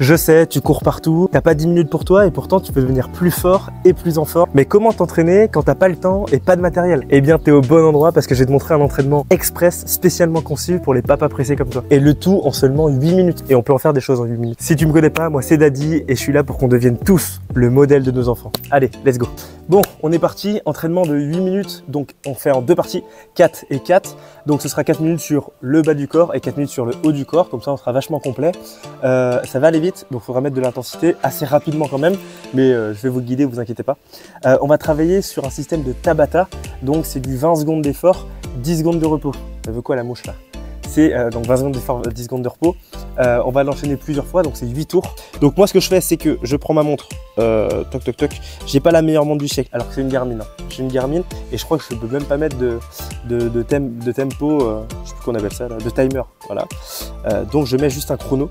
Je sais, tu cours partout, t'as pas 10 minutes pour toi et pourtant tu peux devenir plus fort et plus en forme. Mais comment t'entraîner quand t'as pas le temps et pas de matériel? Eh bien, t'es au bon endroit parce que je vais te montrer un entraînement express spécialement conçu pour les papas pressés comme toi. Et le tout en seulement 8 minutes. Et on peut en faire des choses en 8 minutes. Si tu me connais pas, moi c'est Daddy et je suis là pour qu'on devienne tous le modèle de nos enfants. Allez, let's go. Bon, on est parti, entraînement de 8 minutes, donc on fait en deux parties, 4 et 4. Donc ce sera 4 minutes sur le bas du corps et 4 minutes sur le haut du corps, comme ça on sera vachement complet. Ça va aller vite, donc il faudra mettre de l'intensité assez rapidement quand même, mais je vais vous guider, vous inquiétez pas. On va travailler sur un système de Tabata, donc c'est du 20 secondes d'effort, 10 secondes de repos. Ça veut quoi la mouche là? C'est donc 20 secondes d'effort, 10 secondes de repos. On va l'enchaîner plusieurs fois, donc c'est 8 tours. Donc moi ce que je fais, c'est que je prends ma montre, toc toc toc. J'ai pas la meilleure montre du siècle, alors que c'est une Garmin. Hein. J'ai une Garmin et je crois que je peux même pas mettre de tempo, je sais plus qu'on appelle ça, là, de timer. Voilà. Donc je mets juste un chrono.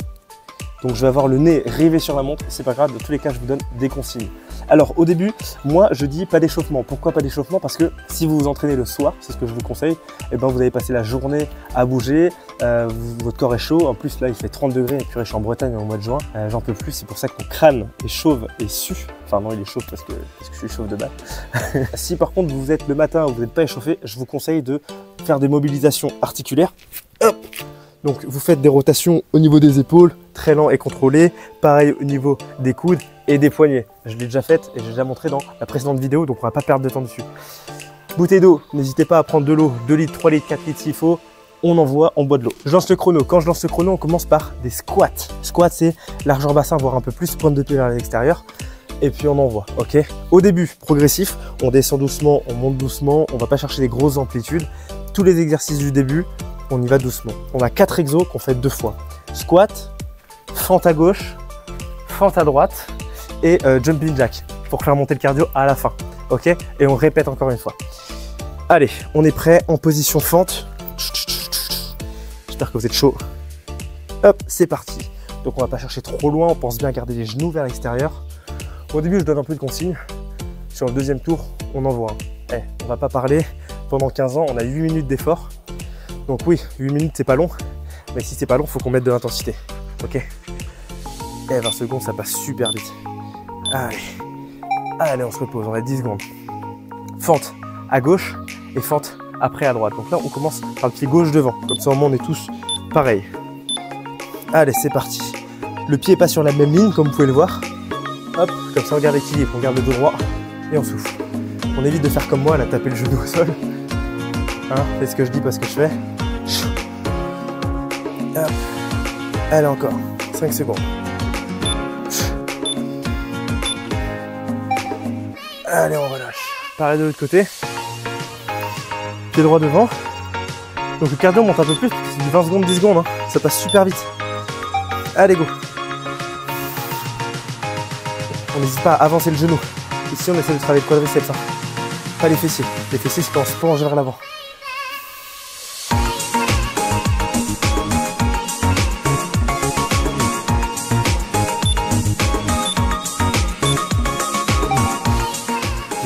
Donc je vais avoir le nez rivé sur la montre, c'est pas grave, dans tous les cas je vous donne des consignes. Alors au début, moi je dis pas d'échauffement. Pourquoi pas d'échauffement? Parce que si vous vous entraînez le soir, c'est ce que je vous conseille, et ben vous allez passer la journée à bouger, votre corps est chaud, en plus là il fait 30 degrés, et puis je suis en Bretagne au mois de juin, j'en peux plus, c'est pour ça que mon crâne est chauve et su. Enfin non, il est chauve parce que je suis chauve de base. Si par contre vous êtes le matin où vous n'êtes pas échauffé, je vous conseille de faire des mobilisations articulaires. Hop! Donc vous faites des rotations au niveau des épaules, très lent et contrôlé. Pareil au niveau des coudes et des poignets. Je l'ai déjà fait et j'ai déjà montré dans la précédente vidéo, donc on va pas perdre de temps dessus. Bouteille d'eau, n'hésitez pas à prendre de l'eau, 2 litres, 3 litres, 4 litres s'il faut. On envoie, on boit de l'eau. Je lance le chrono. Quand je lance le chrono, on commence par des squats. Squat, c'est largeur bassin, voire un peu plus, pointe de pied vers l'extérieur. Et puis on envoie, ok? Au début, progressif, on descend doucement, on monte doucement, on va pas chercher des grosses amplitudes. Tous les exercices du début, on y va doucement. On a 4 exos qu'on fait 2 fois. Squat, fente à gauche, fente à droite et jumping jack pour faire monter le cardio à la fin. Ok? Et on répète encore une fois. Allez, on est prêt en position fente. J'espère que vous êtes chaud. Hop, c'est parti. Donc on va pas chercher trop loin, on pense bien garder les genoux vers l'extérieur. Au début, je donne un peu de consignes. Sur le deuxième tour, on envoie. On va pas parler. Pendant 15 ans, on a 8 minutes d'effort. Donc oui, 8 minutes c'est pas long, mais si c'est pas long, il faut qu'on mette de l'intensité. Ok? Et 20 secondes, ça passe super vite. Allez, on se repose, on a 10 secondes. Fente à gauche et fente après à droite. Donc là, on commence par le pied gauche devant. Comme ça, au moins, on est tous pareils. Allez, c'est parti. Le pied n'est pas sur la même ligne, comme vous pouvez le voir. Hop, comme ça, on garde l'équilibre, on garde le dos droit et on souffle. On évite de faire comme moi, là, taper le genou au sol. Hein, fais ce que je dis, pas ce que je fais. Hop. Allez, encore 5 secondes. Allez, on relâche. Pareil de l'autre côté. Pied droit devant. Donc le cardio monte un peu plus, parce que c'est du 20 secondes, 10 secondes. Hein. Ça passe super vite. Allez, go. On n'hésite pas à avancer le genou. Ici, on essaie de travailler le quadriceps. Hein. Pas les fessiers. Les fessiers, c'est quand on se penche vers l'avant.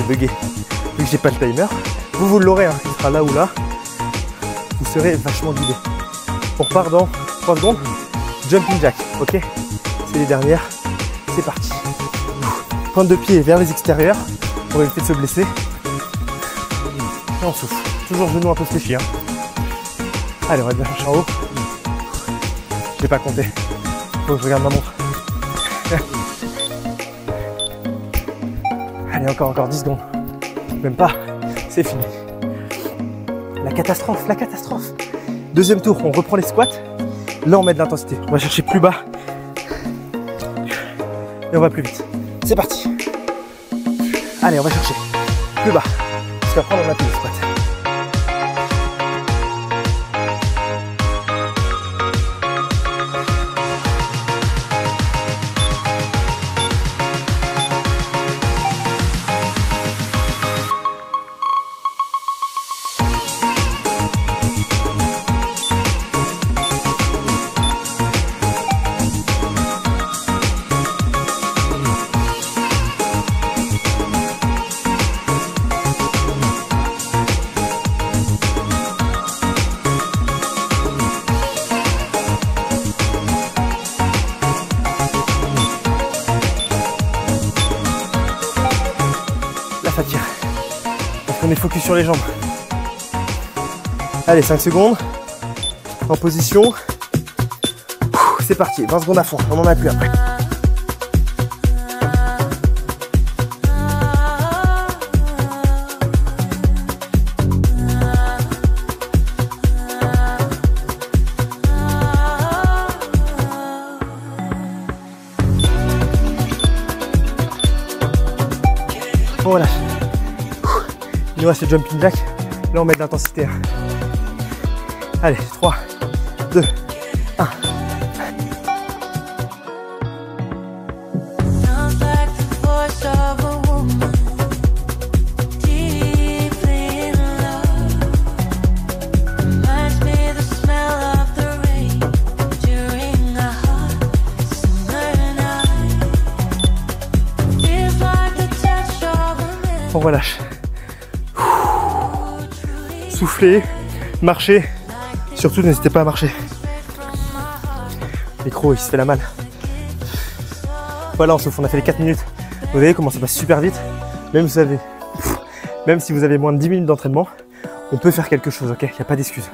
Bugué. Vu que j'ai pas le timer, vous l'aurez, hein, il sera là ou là, vous serez vachement guidé. On repart dans 3 secondes, jumping jack, ok? C'est les dernières, c'est parti. Pointe de pied vers les extérieurs pour éviter de se blesser. Et on souffle, toujours genou un peu fléchi. Hein. Allez, on va bien chercher en haut. J'ai pas compté, faut que je regarde ma montre. Allez, encore 10 secondes. Même pas, c'est fini. La catastrophe, la catastrophe. Deuxième tour, on reprend les squats. Là, on met de l'intensité. On va chercher plus bas. Et on va plus vite. C'est parti. Allez, on va chercher plus bas. Parce qu'après, on a plus de squats. ça fatigue. Parce qu'on est focus sur les jambes. Allez, 5 secondes. En position. C'est parti, 20 secondes à fond, on n'en a plus après. Bon, voilà. Il nous reste le jumping jack. Là, on met de l'intensité. Allez, 3, 2, 1. On relâche. Soufflez, marchez. Surtout, n'hésitez pas à marcher. Le micro, il se fait la malle. Voilà, on souffle. On a fait les 4 minutes. Vous voyez comment ça passe super vite. Même si vous avez moins de 10 minutes d'entraînement, on peut faire quelque chose, ok? Il n'y a pas d'excuse.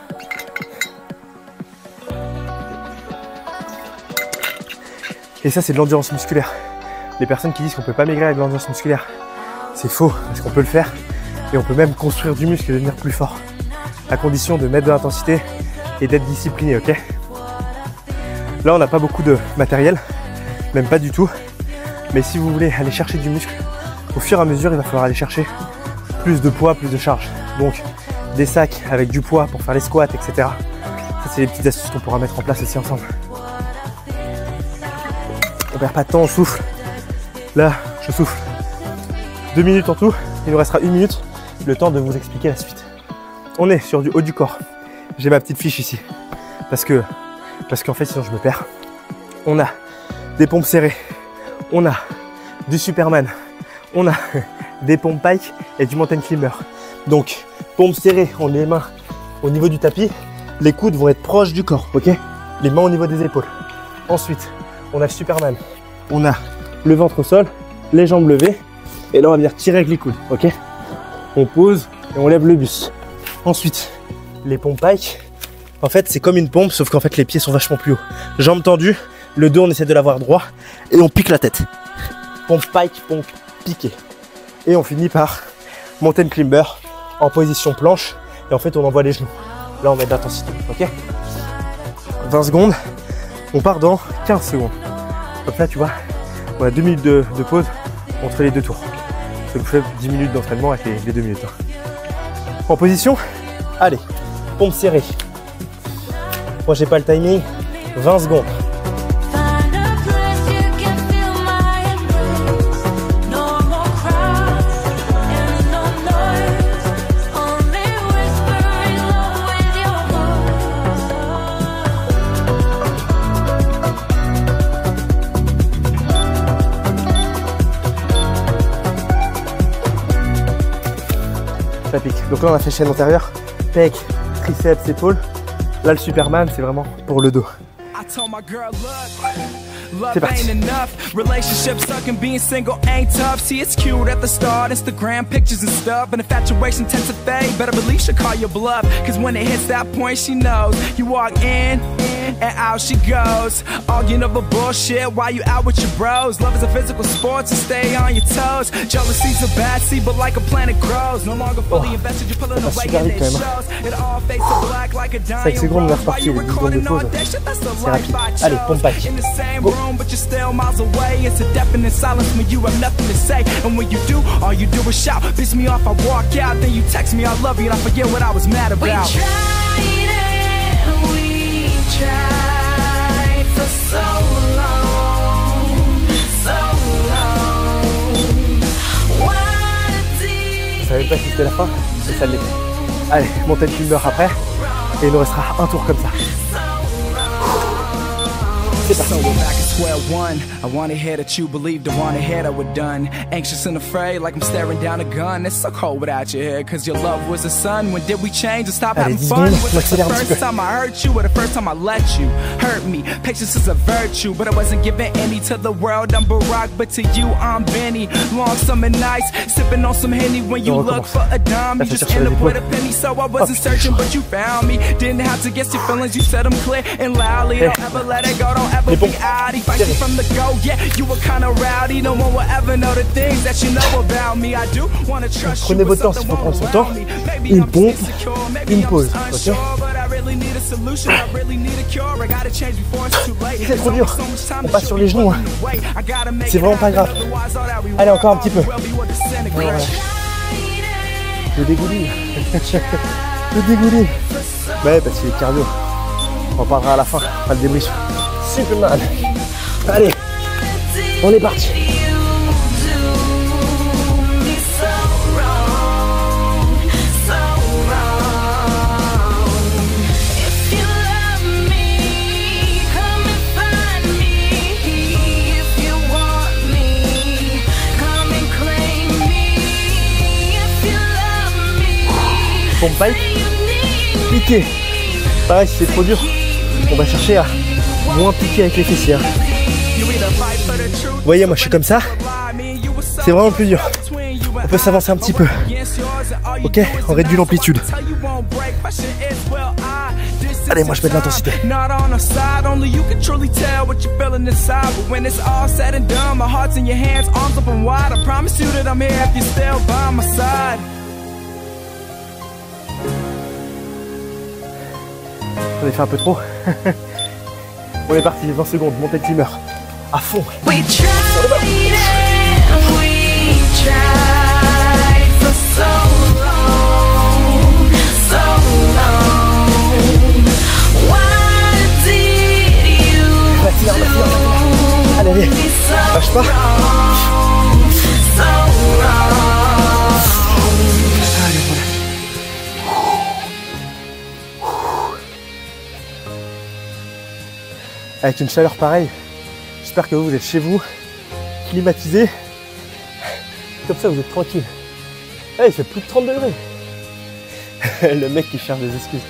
Et ça, c'est de l'endurance musculaire. Les personnes qui disent qu'on ne peut pas maigrir avec de l'endurance musculaire, c'est faux, parce qu'on peut le faire. Et on peut même construire du muscle et devenir plus fort. À condition de mettre de l'intensité et d'être discipliné, ok? Là, on n'a pas beaucoup de matériel, même pas du tout. Mais si vous voulez aller chercher du muscle, au fur et à mesure, il va falloir aller chercher plus de poids, plus de charge. Donc, des sacs avec du poids pour faire les squats, etc. Ça, c'est les petites astuces qu'on pourra mettre en place aussi ensemble. On perd pas de temps, on souffle. Là, je souffle 2 minutes en tout. Il nous restera 1 minute, le temps de vous expliquer la suite. On est sur du haut du corps. J'ai ma petite fiche ici. Parce qu'en fait, sinon je me perds. On a des pompes serrées. On a du Superman. On a des pompes pike et du mountain climber. Donc, pompes serrées, on met les mains au niveau du tapis. Les coudes vont être proches du corps, ok? Les mains au niveau des épaules. Ensuite, on a le Superman. On a le ventre au sol, les jambes levées. Et là, on va venir tirer avec les coudes, ok? On pose et on lève le buste. Ensuite, les pompes pike. En fait, c'est comme une pompe, sauf qu'en fait, les pieds sont vachement plus hauts. Jambes tendues, le dos, on essaie de l'avoir droit et on pique la tête. Pompe pike, pompe piquée. Et on finit par mountain climber en position planche. Et en fait, on envoie les genoux. Là, on met de l'intensité, ok? 20 secondes. On part dans 15 secondes. Donc là, tu vois, on a 2 minutes de pause entre les deux tours. Ça vous fait 10 minutes d'entraînement avec les 2 minutes. En position, allez, pompe serrée. Moi, j'ai pas le timing. 20 secondes. Ça pique. Donc là, on a fait chaîne antérieure, pec, triceps, épaules. Là, le Superman, c'est vraiment pour le dos. C'est parti. Relationships suck and being single ain't tough. See, it's cute at the start, Instagram pictures and stuff. And infatuation tends to fade. Better believe she'll call your bluff. Cause when it hits that point, she knows. You walk in and out she goes. Arguing over bullshit while you out with your bros. Love is a physical sport, so stay on your toes. Jealousy's a bad seed, but like a planet grows. No longer fully invested, you're pulling away and it shows. It all fades to black like a dying 5 secondes, on est reparti, les 10 secondes de pause. C'est rapide. Allez, pompe back. Go. But you're still miles away. It's a deafening silence when you have nothing to say. And when you do, all you do is shout. Piss me off, I walk out. Then you text me, I love you, and I forget what I was mad about. We tried for so long, so long. Je savais pas si c'était la fin, mais ça l'était. Allez, montée de climber après, et il nous restera un tour comme ça. C'est parti. Square one, I wanna hear that you believed, I wanna hear that we're done. Anxious and afraid, like I'm staring down a gun. It's so cold without you here, cause your love was the sun. When did we change and stop having fun? Was it the first time I hurt you, or the first time I let you hurt me? Patience is a virtue, but I wasn't giving any to the world. I'm Barack, but to you I'm Benny. Long summer nights, sipping on some Henny. When you look for a dime, you just end up with a penny. So I wasn't searching, but you found me. Didn't have to guess your feelings, you said them clear and loudly. Don't ever let it go, don't ever be outy. Fight you from the go, yeah, you were kinda rowdy. No one will ever know the things that you know about me. I do wanna trust you. Prenez votre temps s'il faut prendre son temps. Une pompe, une pause. Ok. C'est trop dur. On passe sur les genoux. Hein. C'est vraiment pas grave. Allez, encore un petit peu. Voilà. Le dégouline. Le dégouline. Ouais, parce qu'il est cardio. On en parlera à la fin. Pas le débrief. Superman. Allez, on est parti. Pompe bike, piquer. Pareil, si c'est trop dur, on va chercher à moins piquer avec les fessiers. Hein. Vous voyez, moi je suis comme ça. C'est vraiment plus dur. On peut s'avancer un petit peu. Ok, on réduit l'amplitude. Allez, moi je mets de l'intensité. On a fait un peu trop. On est parti, 20 secondes, montée de timer. À fond. Allez, allez, lâche pas. Allez, voilà. Avec une chaleur pareille, j'espère que vous êtes chez vous, climatisé. Comme ça, vous êtes tranquille. Ah, il fait plus de 30 degrés. Le mec qui cherche des excuses.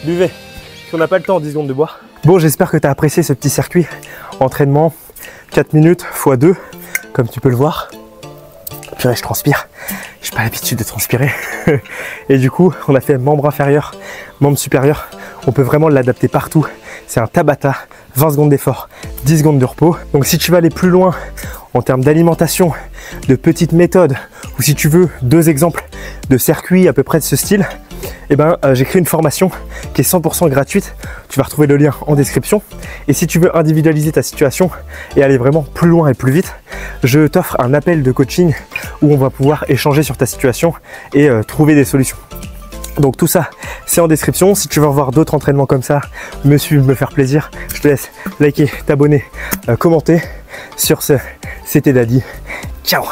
Buvez, parce qu'on n'a pas le temps, 10 secondes de boire. Bon, j'espère que tu as apprécié ce petit circuit. Entraînement, 4 minutes x 2, comme tu peux le voir. Purée, je transpire. J'ai pas l'habitude de transpirer. Et du coup, on a fait membre inférieur, membre supérieur. On peut vraiment l'adapter partout. C'est un Tabata, 20 secondes d'effort, 10 secondes de repos. Donc si tu veux aller plus loin en termes d'alimentation, de petites méthodes, ou si tu veux 2 exemples de circuits à peu près de ce style, eh ben, j'ai créé une formation qui est 100% gratuite. Tu vas retrouver le lien en description. Et si tu veux individualiser ta situation et aller vraiment plus loin et plus vite, je t'offre un appel de coaching où on va pouvoir échanger sur ta situation et trouver des solutions. Donc tout ça, c'est en description. Si tu veux revoir d'autres entraînements comme ça, me suivre, me faire plaisir, je te laisse liker, t'abonner, commenter. Sur ce, c'était Daddy. Ciao!